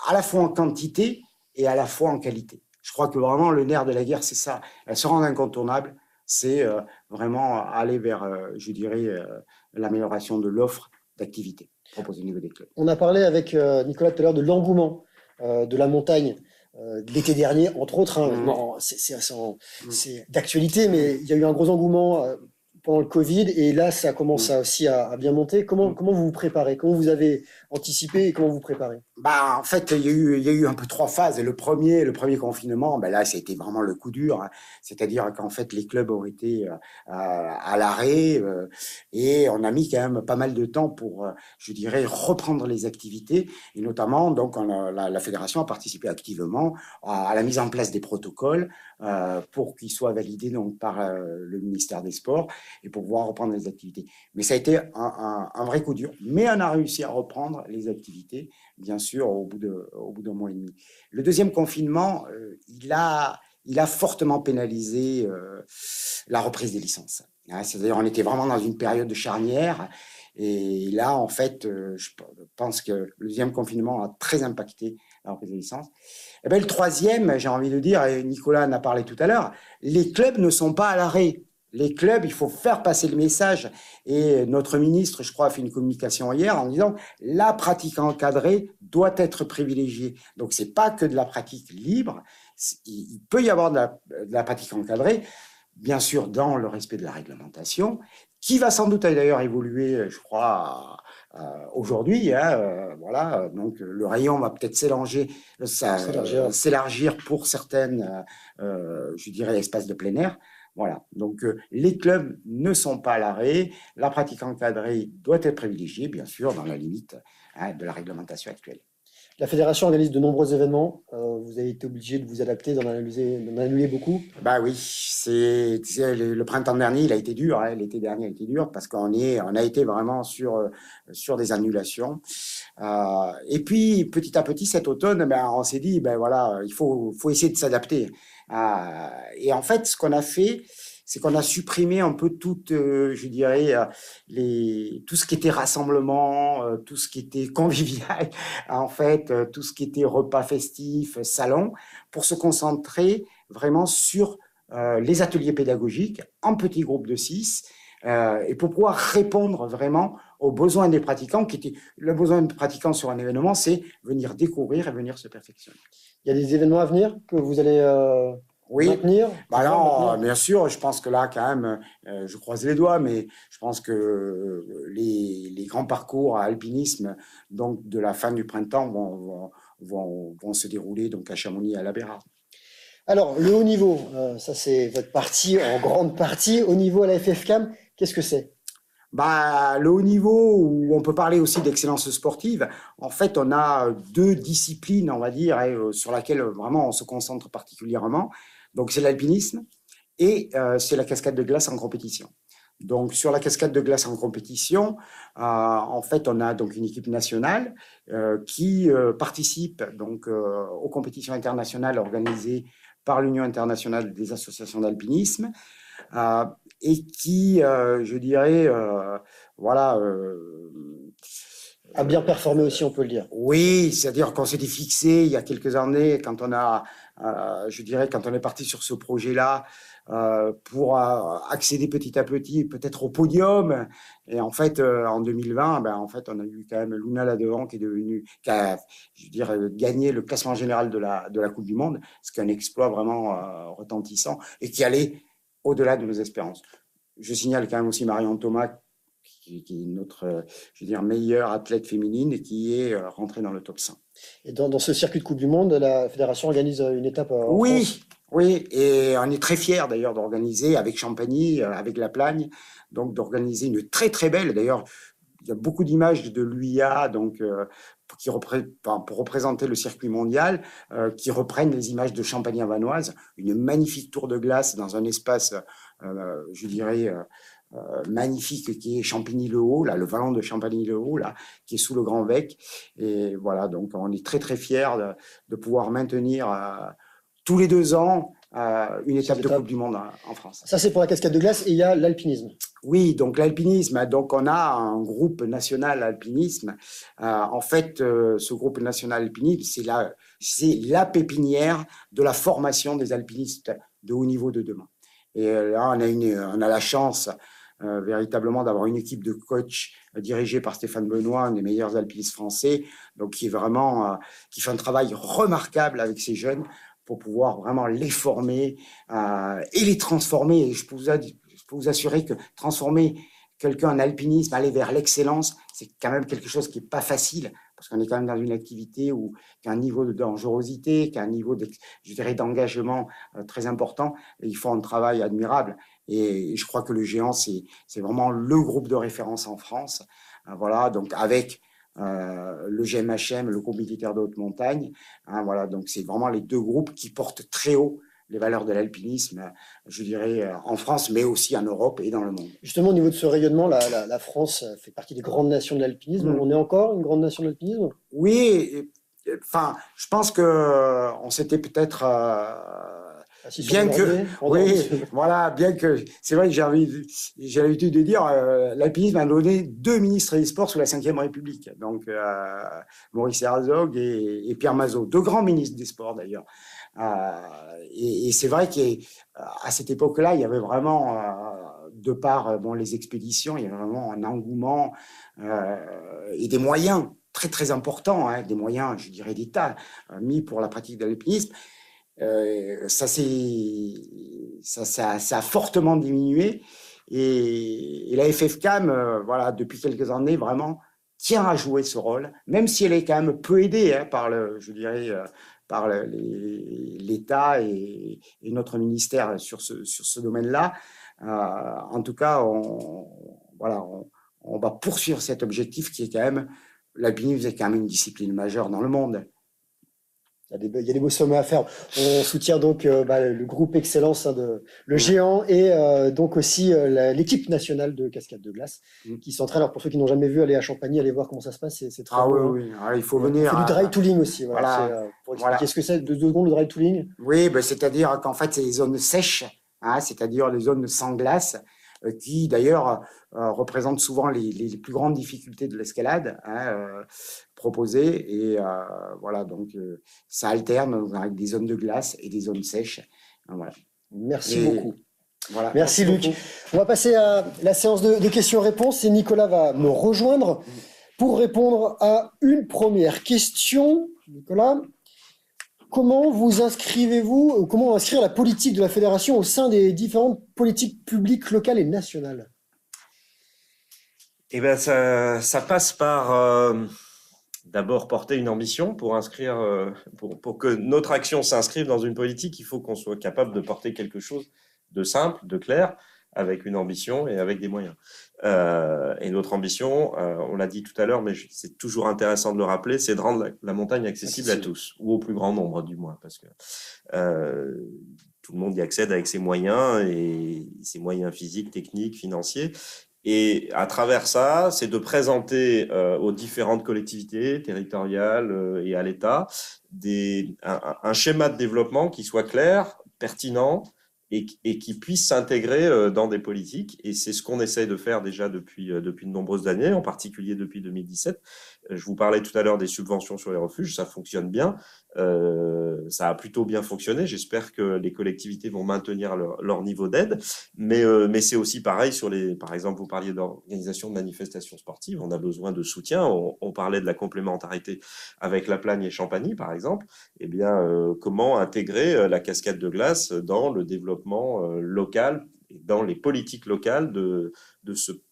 à la fois en quantité et à la fois en qualité. Je crois que vraiment le nerf de la guerre, c'est ça. Se rendre incontournable, c'est vraiment aller vers, je dirais, l'amélioration de l'offre d'activité proposée au niveau des clubs. On a parlé avec Nicolas tout à l'heure de l'engouement de la montagne l'été dernier, entre autres. Hein, c'est d'actualité, mais il y a eu un gros engouement pendant le Covid, et là, ça commence aussi à bien monter. Comment vous vous préparez? Comment vous avez anticipé et comment vous préparez? En fait, il y a eu un peu 3 phases. Le premier confinement, là, ça a été vraiment le coup dur. Hein. C'est-à-dire qu'en fait, les clubs ont été à l'arrêt et on a mis quand même pas mal de temps pour, je dirais, reprendre les activités. Et notamment, donc, la fédération a participé activement à la mise en place des protocoles pour qu'ils soient validés donc, par le ministère des Sports et pour pouvoir reprendre les activités. Mais ça a été un vrai coup dur. Mais on a réussi à reprendre les activités, bien sûr, au bout d'un mois et demi. Le deuxième confinement, il a fortement pénalisé la reprise des licences. C'est-à-dire, on était vraiment dans une période de charnière. Et là, en fait, je pense que le deuxième confinement a très impacté la reprise des licences. Et bien, le troisième, j'ai envie de dire, et Nicolas en a parlé tout à l'heure, les clubs ne sont pas à l'arrêt. Les clubs, il faut faire passer le message. Et notre ministre, je crois, a fait une communication hier en disant la pratique encadrée doit être privilégiée. Donc, c'est pas que de la pratique libre. Il peut y avoir de la pratique encadrée, bien sûr, dans le respect de la réglementation, qui va sans doute d'ailleurs évoluer, je crois, aujourd'hui. Voilà. Donc, le rayon va peut-être s'élargir pour certaines, je dirais, espaces de plein air. Voilà, donc les clubs ne sont pas à l'arrêt, la pratique encadrée doit être privilégiée, bien sûr, dans la limite de la réglementation actuelle. La fédération organise de nombreux événements, vous avez été obligé de vous adapter, d'en annuler beaucoup? Oui, le printemps dernier, il a été dur, l'été dernier a été dur, parce qu'on a été vraiment sur des annulations. Et puis, petit à petit, cet automne, on s'est dit, voilà, il faut essayer de s'adapter. Et en fait, ce qu'on a fait, c'est qu'on a supprimé un peu je dirais, tout ce qui était rassemblement, tout ce qui était convivial, en fait, tout ce qui était repas festifs, salon, pour se concentrer vraiment sur les ateliers pédagogiques en petits groupes de 6, et pour pouvoir répondre vraiment aux besoins des pratiquants, le besoin des pratiquants sur un événement, c'est venir découvrir et venir se perfectionner. Il y a des événements à venir que vous allez maintenir? Alors, bien sûr, je pense que là, quand même, je croise les doigts, mais je pense que les grands parcours à alpinisme, donc de la fin du printemps, vont se dérouler donc à Chamonix et à la Bérarde. Alors, le haut niveau, ça c'est votre partie, en grande partie. Au niveau à la FFCAM, qu'est-ce que c'est? Le haut niveau, où on peut parler aussi d'excellence sportive, en fait, on a 2 disciplines, on va dire, sur laquelle vraiment on se concentre particulièrement. Donc, c'est l'alpinisme et c'est la cascade de glace en compétition. Donc, sur la cascade de glace en compétition, en fait, on a donc une équipe nationale qui participe donc aux compétitions internationales organisées par l'Union internationale des associations d'alpinisme. Et qui, je dirais, a bien performé aussi, on peut le dire. Oui, c'est-à-dire qu'on s'était fixé il y a quelques années, quand on est parti sur ce projet-là, pour accéder petit à petit, peut-être au podium. Et en fait, en 2020, en fait, on a eu quand même Luna Ladevant qui a, gagné le classement général de la Coupe du Monde, ce qui est un exploit vraiment retentissant et qui allait au-delà de nos espérances. Je signale quand même aussi Marion Thomas, qui est notre, meilleure athlète féminine et qui est rentrée dans le top 100. Et dans ce circuit de Coupe du Monde, la fédération organise une étape en France. Oui, et on est très fiers d'ailleurs d'organiser avec Champagny, avec La Plagne, donc d'organiser une très très belle, d'ailleurs, il y a beaucoup d'images de l'UIA, donc pour représenter le circuit mondial, qui reprennent les images de Champagne-Havanoise, une magnifique tour de glace dans un espace, je dirais, magnifique qui est Champigny-le-Haut, là, le vallon de Champigny-le-Haut, là, qui est sous le Grand Bec. Et voilà, donc on est très très fiers de pouvoir maintenir tous les 2 ans une étape de Coupe du Monde en France. Ça, c'est pour la cascade de glace, et il y a l'alpinisme. Oui, donc l'alpinisme, donc on a un groupe national alpinisme. En fait, ce groupe national alpinisme, c'est la pépinière de la formation des alpinistes de haut niveau de demain. Et là, on a la chance véritablement d'avoir une équipe de coachs dirigée par Stéphane Benoît, un des meilleurs alpinistes français, donc qui fait un travail remarquable avec ces jeunes pour pouvoir vraiment les former et les transformer. Et je peux vous assurer que transformer quelqu'un en alpinisme, aller vers l'excellence, c'est quand même quelque chose qui n'est pas facile, parce qu'on est quand même dans une activité qui a un niveau de dangerosité, qui a un niveau d'engagement très important, et il faut un travail admirable. Et je crois que le Géant, c'est vraiment le groupe de référence en France. Voilà, donc avec le GMHM, le groupe militaire de haute montagne. Voilà, donc c'est vraiment les 2 groupes qui portent très haut les valeurs de l'alpinisme, je dirais, en France, mais aussi en Europe et dans le monde. Justement, au niveau de ce rayonnement, la France fait partie des grandes nations de l'alpinisme. On est encore une grande nation de l'alpinisme? Oui, enfin, je pense qu'on s'était peut-être... bien que c'est vrai que j'ai l'habitude de dire l'alpinisme a donné 2 ministres des Sports sous la Ve République, donc Maurice Herzog et Pierre Mazot, 2 grands ministres des Sports d'ailleurs. Et c'est vrai qu'à cette époque-là, il y avait vraiment, de par les expéditions, il y avait vraiment un engouement et des moyens très très importants, des moyens, je dirais, d'État mis pour la pratique de l'alpinisme. Ça a fortement diminué, et la FFCAM, voilà, depuis quelques années, vraiment tient à jouer ce rôle, même si elle est quand même peu aidée par l'État et notre ministère sur ce domaine-là. En tout cas, on va poursuivre cet objectif qui est quand même, l'alpinisme est quand même une discipline majeure dans le monde. Il y a des beaux sommets à faire. On soutient donc le groupe Excellence, le Géant, et donc aussi l'équipe nationale de cascade de glace qui s'entraîne. Alors pour ceux qui n'ont jamais vu, aller à Champagny, aller voir comment ça se passe, c'est très beau. Oui. Alors, il faut venir. C'est du dry tooling aussi. Voilà. Pour expliquer ce que c'est, 2 secondes, le dry tooling. Oui, c'est-à-dire qu'en fait, c'est les zones sèches, c'est-à-dire les zones sans glace, qui d'ailleurs représentent souvent les plus grandes difficultés de l'escalade proposées. Et voilà, donc ça alterne avec des zones de glace et des zones sèches. Voilà. Merci beaucoup. Voilà, merci Luc. Beaucoup. On va passer à la séance de questions-réponses, et Nicolas va me rejoindre pour répondre à une première question. Nicolas, comment comment inscrire la politique de la fédération au sein des différentes politiques publiques locales et nationales? Eh bien, ça passe par d'abord porter une ambition pour inscrire, pour que notre action s'inscrive dans une politique. Il faut qu'on soit capable de porter quelque chose de simple, de clair, avec une ambition et avec des moyens. Et notre ambition, on l'a dit tout à l'heure, mais c'est toujours intéressant de le rappeler, c'est de rendre la montagne accessible à tous, ou au plus grand nombre du moins, parce que tout le monde y accède avec ses moyens, et ses moyens physiques, techniques, financiers. Et à travers ça, c'est de présenter aux différentes collectivités territoriales et à l'État un schéma de développement qui soit clair, pertinent, et qui puisse s'intégrer dans des politiques. Et c'est ce qu'on essaye de faire déjà depuis de nombreuses années, en particulier depuis 2017. Je vous parlais tout à l'heure des subventions sur les refuges, ça fonctionne bien. Ça a plutôt bien fonctionné. J'espère que les collectivités vont maintenir leur niveau d'aide. Mais c'est aussi pareil par exemple, vous parliez d'organisation de manifestations sportives. On a besoin de soutien. On parlait de la complémentarité avec La Plagne et Champagny, par exemple. Eh bien, comment intégrer la cascade de glace dans le développement local et dans les politiques locales de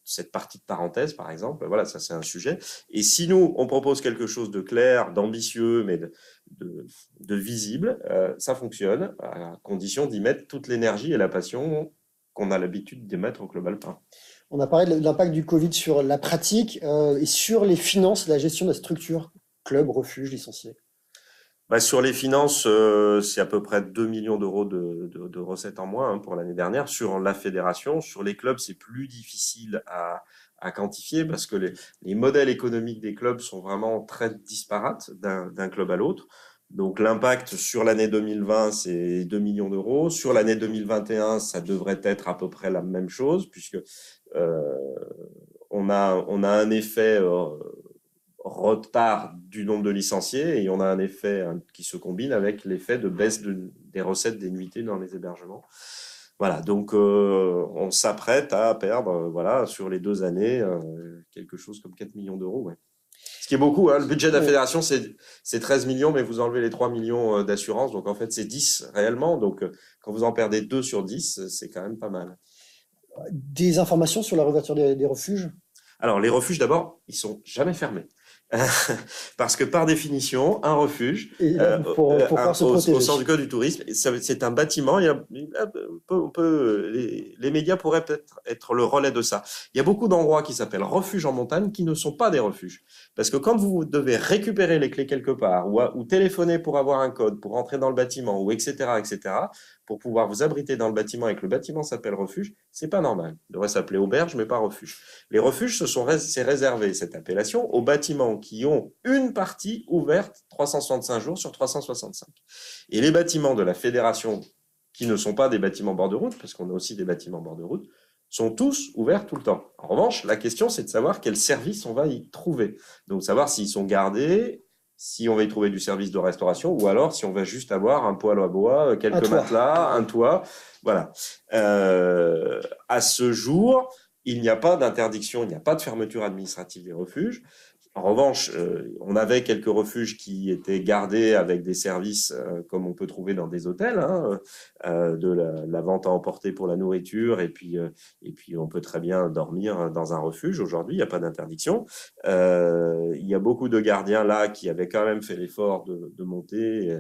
cette partie de parenthèse, par exemple. Voilà, ça c'est un sujet. Et si nous, on propose quelque chose de clair, d'ambitieux, mais de visible, ça fonctionne, à condition d'y mettre toute l'énergie et la passion qu'on a l'habitude d'y mettre au Club Alpin. On a parlé de l'impact du Covid sur la pratique et sur les finances, la gestion de la structure. clubs, refuges licenciés? Sur les finances, c'est à peu près 2 millions d'euros de recettes en moins pour l'année dernière sur la fédération. Sur les clubs, c'est plus difficile à quantifier parce que les modèles économiques des clubs sont vraiment très disparates d'un club à l'autre. Donc l'impact sur l'année 2020, c'est 2 millions d'euros. Sur l'année 2021, ça devrait être à peu près la même chose puisque euh, on a un effet retard du nombre de licenciés et on a un effet qui se combine avec l'effet de baisse des recettes des nuitées dans les hébergements. Voilà, donc on s'apprête à perdre, voilà, sur les 2 années, quelque chose comme 4 millions d'euros. Ouais. Ce qui est beaucoup, hein. Le budget de la fédération, c'est 13 millions, mais vous enlevez les 3 millions d'assurance, donc en fait c'est 10 réellement. Donc quand vous en perdez 2 sur 10, c'est quand même pas mal. Des informations sur la réouverture des refuges? Alors les refuges, d'abord, ils sont jamais fermés. Parce que par définition, un refuge, Pour se protéger. au sens du code du tourisme, c'est un bâtiment. Les médias pourraient peut-être être le relais de ça. Il y a beaucoup d'endroits qui s'appellent refuges en montagne qui ne sont pas des refuges. Parce que quand vous devez récupérer les clés quelque part ou téléphoner pour avoir un code, pour entrer dans le bâtiment, ou etc., pour pouvoir vous abriter dans le bâtiment et que le bâtiment s'appelle refuge, c'est pas normal. Il devrait s'appeler auberge, mais pas refuge. Les refuges, c'est réservé, cette appellation, aux bâtiments qui ont une partie ouverte 365 jours sur 365. Et les bâtiments de la fédération, qui ne sont pas des bâtiments bord de route, parce qu'on a aussi des bâtiments bord de route, sont tous ouverts tout le temps. En revanche, la question, c'est de savoir quel service on va y trouver. Donc, savoir s'ils sont gardés, si on va y trouver du service de restauration, ou alors si on va juste avoir un poêle à bois, quelques matelas, un toit. Voilà. À ce jour, il n'y a pas d'interdiction, il n'y a pas de fermeture administrative des refuges. En revanche, on avait quelques refuges qui étaient gardés avec des services comme on peut trouver dans des hôtels, de la vente à emporter pour la nourriture, et puis on peut très bien dormir dans un refuge. Aujourd'hui, il n'y a pas d'interdiction. Il y a beaucoup de gardiens là qui avaient quand même fait l'effort de monter,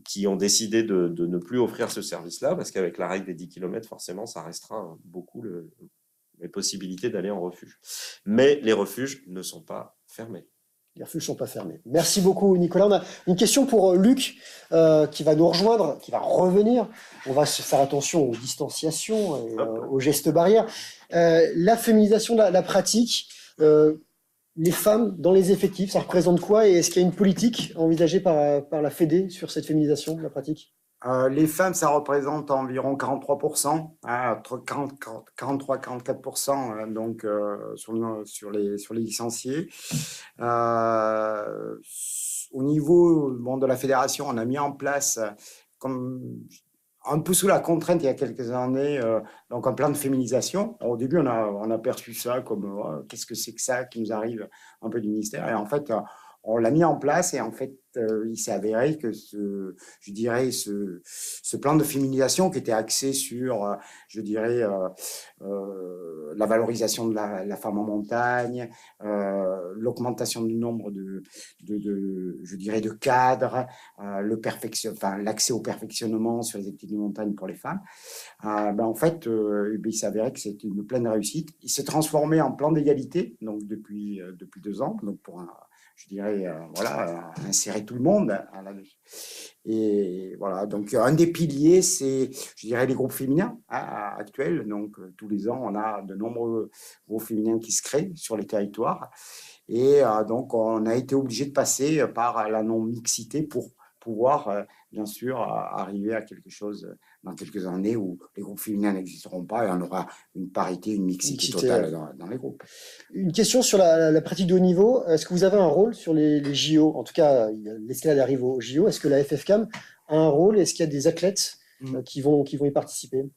qui ont décidé de ne plus offrir ce service-là, parce qu'avec la règle des 10 km, forcément, ça restreint beaucoup les possibilités d'aller en refuge. Mais les refuges ne sont pas fermés. Les refuges ne sont pas fermés. Merci beaucoup, Nicolas. On a une question pour Luc qui va nous rejoindre, qui va revenir. On va se faire attention aux distanciations et aux gestes barrières. La féminisation de la pratique, les femmes dans les effectifs, ça représente quoi? Et est-ce qu'il y a une politique envisagée par la Fédé sur cette féminisation de la pratique? Les femmes, ça représente environ 43%, entre 43-44%, donc sur les licenciés. Au niveau de la fédération, on a mis en place, comme un peu sous la contrainte il y a quelques années, donc un plan de féminisation. Alors, au début, on a perçu ça comme qu'est-ce que c'est que ça qui nous arrive un peu du ministère. Et en fait, on l'a mis en place et en fait, il s'est avéré que ce plan de féminisation qui était axé sur, la valorisation de la femme en montagne, l'augmentation du nombre de cadres, l'accès au perfectionnement sur les activités de montagne pour les femmes. En fait, il s'est avéré que c'était une pleine réussite. Il s'est transformé en plan d'égalité, donc depuis 2 ans, donc pour insérer tout le monde là-dessus. Et voilà, donc un des piliers, c'est, les groupes féminins actuels. Donc tous les ans, on a de nombreux groupes féminins qui se créent sur les territoires. Et donc, on a été obligé de passer par la non-mixité pour pouvoir, bien sûr, arriver à quelque chose dans quelques années où les groupes féminins n'existeront pas et on aura une parité, une mixité totale dans les groupes. Une question sur la pratique de haut niveau. Est-ce que vous avez un rôle sur les JO? En tout cas, l'escalade arrive aux JO. Est-ce que la FFCAM a un rôle? Est-ce qu'il y a des athlètes qui vont y participer?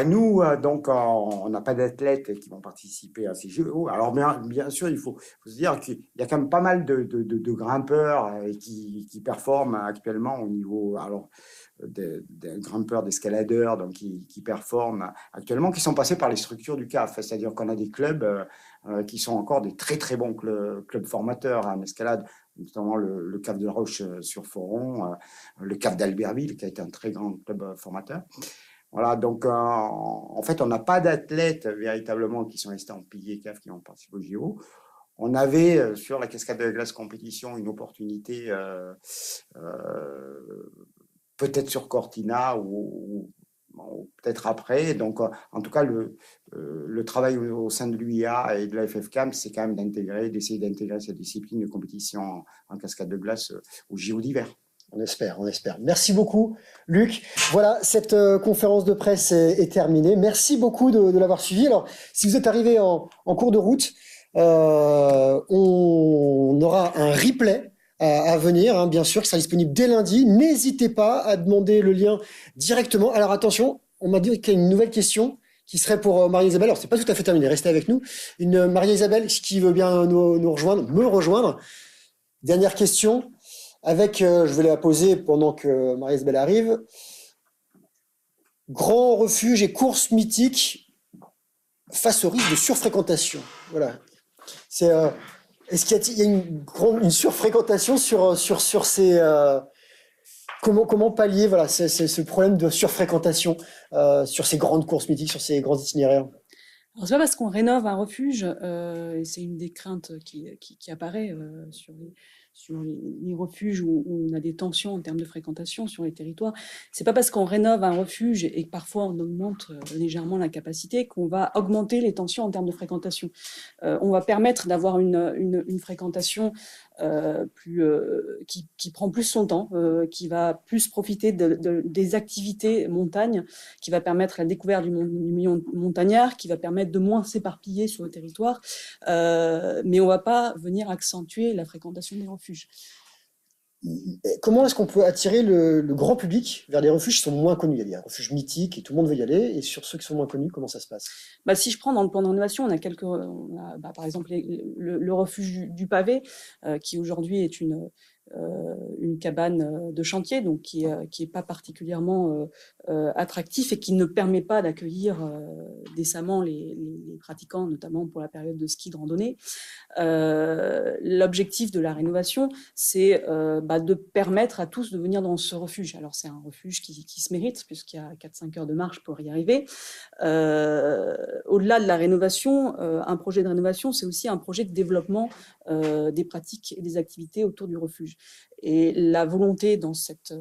Nous, donc, on n'a pas d'athlètes qui vont participer à ces JO. Alors, bien sûr, il faut se dire qu'il y a quand même pas mal de grimpeurs qui performent actuellement au niveau, des grimpeurs, d'escaladeurs, donc qui performent actuellement, qui sont passés par les structures du CAF. C'est-à-dire qu'on a des clubs qui sont encore des très, très bons clubs formateurs en escalade, notamment le CAF de Roche sur Foron, le CAF d'Albertville, qui a été un très grand club formateur. Voilà, donc en fait, on n'a pas d'athlètes véritablement qui sont estampillés CAF qui vont participer au JO. on avait sur la cascade de glace compétition une opportunité peut-être sur Cortina ou peut-être après. Donc, en tout cas, le travail au sein de l'UIA et de la FFCAM, c'est quand même d'essayer d'intégrer cette discipline de compétition en cascade de glace au JO d'hiver. On espère, on espère. Merci beaucoup, Luc. Voilà, cette conférence de presse est terminée. Merci beaucoup de l'avoir suivi. Alors, si vous êtes arrivé en cours de route, on aura un replay à venir, hein, bien sûr, qui sera disponible dès lundi. N'hésitez pas à demander le lien directement. Alors attention, on m'a dit qu'il y a une nouvelle question qui serait pour Marie-Isabelle. Alors, c'est pas tout à fait terminé, restez avec nous. Une Marie-Isabelle qui veut bien nous rejoindre, me rejoindre. Dernière question, je vais la poser pendant que Marie-Isabelle arrive. Grand refuge et course mythique face au risque de surfréquentation. Voilà. Est-ce qu'il y a une surfréquentation sur ces comment pallier voilà ce problème de surfréquentation sur ces grandes courses mythiques, sur ces grands itinéraires? Alors, c'est pas parce qu'on rénove un refuge, et c'est une des craintes qui apparaît sur les refuges où on a des tensions en termes de fréquentation sur les territoires. C'est pas parce qu'on rénove un refuge et que parfois on augmente légèrement la capacité qu'on va augmenter les tensions en termes de fréquentation. On va permettre d'avoir une fréquentation qui prend plus son temps, qui va plus profiter des activités montagne, qui va permettre la découverte du milieu montagnard, qui va permettre de moins s'éparpiller sur le territoire, mais on ne va pas venir accentuer la fréquentation des refuges. Comment est-ce qu'on peut attirer le grand public vers des refuges qui sont moins connus? Il y a des refuges mythiques et tout le monde veut y aller. Et sur ceux qui sont moins connus, comment ça se passe? Si je prends dans le plan de rénovation, on a par exemple le refuge du Pavé, qui aujourd'hui est une cabane de chantier, donc qui est pas particulièrement attractif et qui ne permet pas d'accueillir décemment les pratiquants, notamment pour la période de ski de randonnée. L'objectif de la rénovation, c'est de permettre à tous de venir dans ce refuge. Alors c'est un refuge qui se mérite, puisqu'il y a 4-5 heures de marche pour y arriver. Au-delà de la rénovation, un projet de rénovation, c'est aussi un projet de développement des pratiques et des activités autour du refuge. Et la volonté dans cette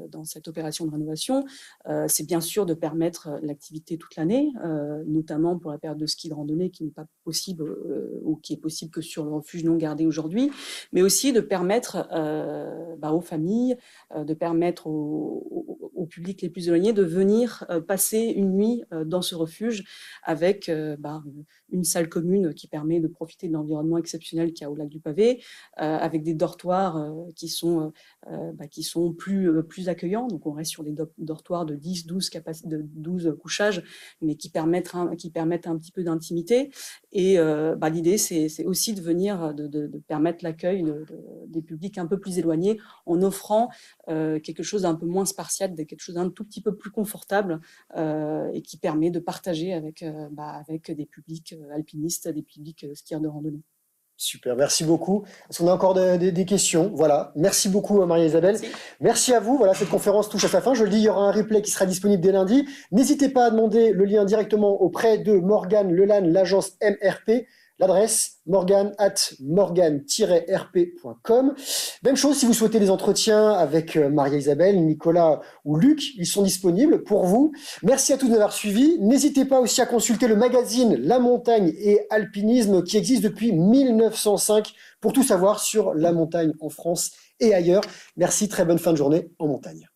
opération de rénovation, c'est bien sûr de permettre l'activité toute l'année, notamment pour la période de ski de randonnée qui n'est pas possible ou qui est possible que sur le refuge non gardé aujourd'hui, mais aussi de permettre aux familles, de permettre au public les plus éloignés de venir passer une nuit dans ce refuge avec une salle commune qui permet de profiter de l'environnement exceptionnel qu'il y a au lac du Pavé, avec des dortoirs qui sont plus accueillants. Donc on reste sur des dortoirs de 12 couchages, mais qui permettent un petit peu d'intimité. Et l'idée, c'est aussi de venir, de permettre l'accueil des publics un peu plus éloignés en offrant quelque chose d'un peu moins spartiate, quelque chose d'un tout petit peu plus confortable et qui permet de partager avec des publics alpinistes, des publics skieurs de randonnée. Super, merci beaucoup. Est-ce qu'on a encore des questions? Voilà, merci beaucoup Marie-Isabelle. Merci à vous. Voilà, cette conférence touche à sa fin. Je le dis, il y aura un replay qui sera disponible dès lundi. N'hésitez pas à demander le lien directement auprès de Morgane Lelanne, l'agence MRP. L'adresse morgane-rp.com. Même chose si vous souhaitez des entretiens avec Maria-Isabelle, Nicolas ou Luc, ils sont disponibles pour vous. Merci à tous d'avoir suivi. N'hésitez pas aussi à consulter le magazine La Montagne et Alpinisme qui existe depuis 1905 pour tout savoir sur la montagne en France et ailleurs. Merci, très bonne fin de journée en montagne.